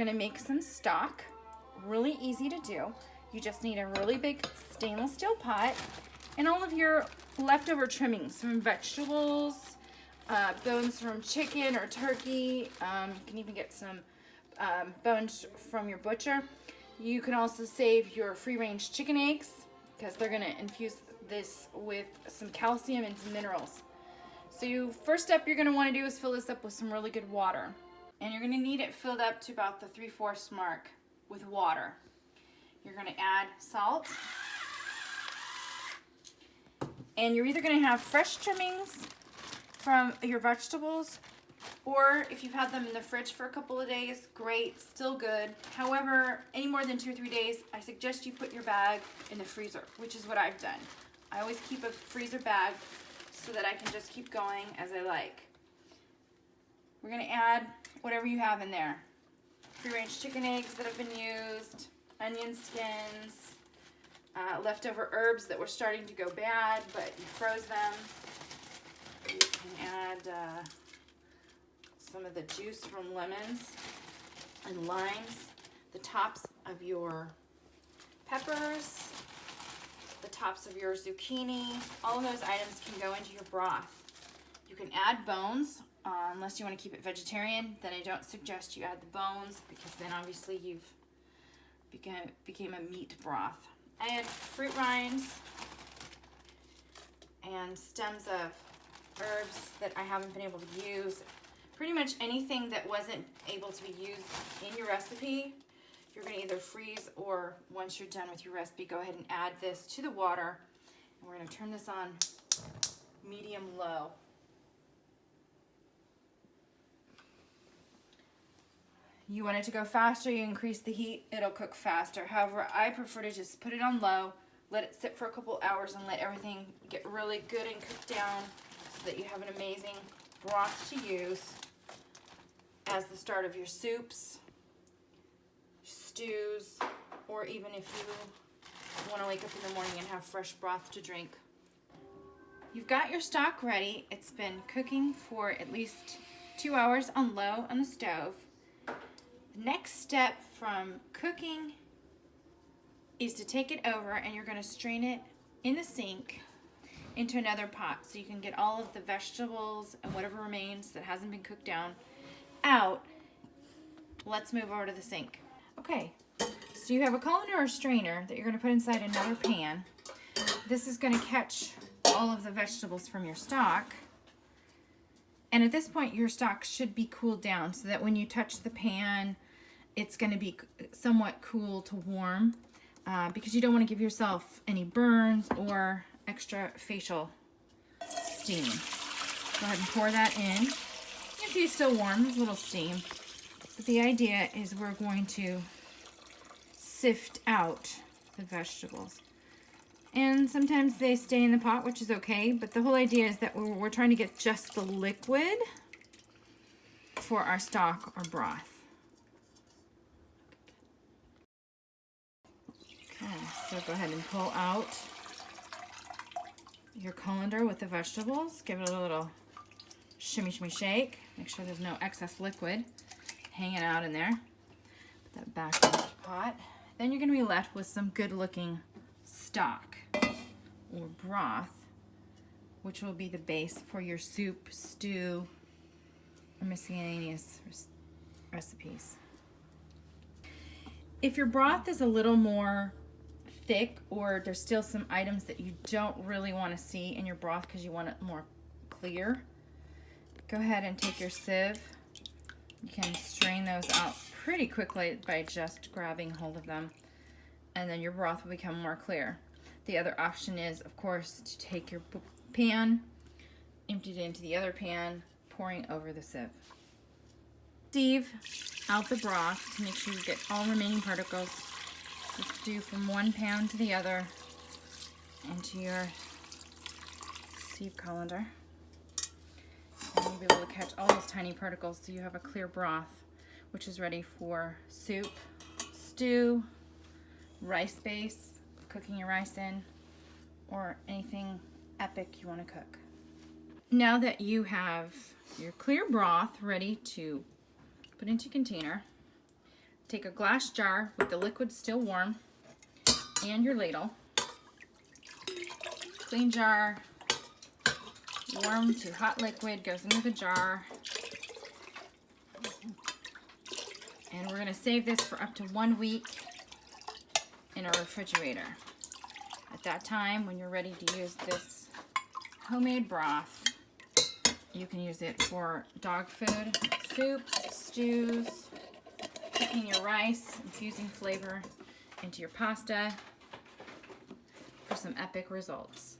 gonna make some stock. Really easy to do. You just need a really big stainless steel pot and all of your leftover trimmings from vegetables, bones from chicken or turkey. You can even get some bones from your butcher. You can also save your free-range chicken eggs because they're gonna infuse this with some calcium and some minerals. So first step you're gonna wanna do is fill this up with some really good water. And you're gonna need it filled up to about the 3/4 mark with water. You're gonna add salt. And you're either gonna have fresh trimmings from your vegetables, or if you've had them in the fridge for a couple of days, great, still good. However, any more than 2 or 3 days, I suggest you put your bag in the freezer, which is what I've done. I always keep a freezer bag so that I can just keep going as I like. We're gonna add whatever you have in there. Free-range chicken eggs that have been used, onion skins, leftover herbs that were starting to go bad, but you froze them. You can add some of the juice from lemons and limes, the tops of your peppers, the tops of your zucchini. All of those items can go into your broth. You can add bones, unless you want to keep it vegetarian, then I don't suggest you add the bones because then obviously you've became a meat broth. I add fruit rinds and stems of herbs that I haven't been able to use. Pretty much anything that wasn't able to be used in your recipe, you're going to either freeze or once you're done with your recipe, go ahead and add this to the water. And we're going to turn this on medium-low. You want it to go faster, you increase the heat, it'll cook faster. However, I prefer to just put it on low, let it sit for a couple hours and let everything get really good and cooked down so that you have an amazing broth to use as the start of your soups, stews, or even if you want to wake up in the morning and have fresh broth to drink. You've got your stock ready. It's been cooking for at least 2 hours on low on the stove. The next step from cooking is to take it over and you're going to strain it in the sink into another pot so you can get all of the vegetables and whatever remains that hasn't been cooked down out. Let's move over to the sink. Okay, so you have a colander or strainer that you're going to put inside another pan. This is going to catch all of the vegetables from your stock. And at this point, your stock should be cooled down so that when you touch the pan, it's going to be somewhat cool to warm because you don't want to give yourself any burns or extra facial steam. Go ahead and pour that in. You can see it's still warm, there's a little steam. But the idea is we're going to sift out the vegetables. And sometimes they stay in the pot, which is okay, but the whole idea is that we're trying to get just the liquid for our stock or broth. Okay, so go ahead and pull out your colander with the vegetables. Give it a little shimmy, shimmy, shake. Make sure there's no excess liquid hanging out in there. Put that back in the pot. Then you're going to be left with some good looking stock or broth, which will be the base for your soup, stew, or miscellaneous recipes. If your broth is a little more thick or there's still some items that you don't really want to see in your broth because you want it more clear, go ahead and take your sieve. You can strain those out pretty quickly by just grabbing hold of them, and then your broth will become more clear. The other option is, of course, to take your pan, empty it into the other pan, pouring over the sieve. Sieve out the broth to make sure you get all remaining particles. Just do from one pan to the other into your sieve colander. And you'll be able to catch all those tiny particles so you have a clear broth, which is ready for soup, stew, rice base, cooking your rice in, or anything epic you want to cook. Now that you have your clear broth ready to put into a container, take a glass jar with the liquid still warm and your ladle. Clean jar, warm to hot liquid goes into the jar. And we're going to save this for up to 1 week in our refrigerator. At that time, when you're ready to use this homemade broth, you can use it for dog food, soups, stews, cooking your rice, infusing flavor into your pasta for some epic results.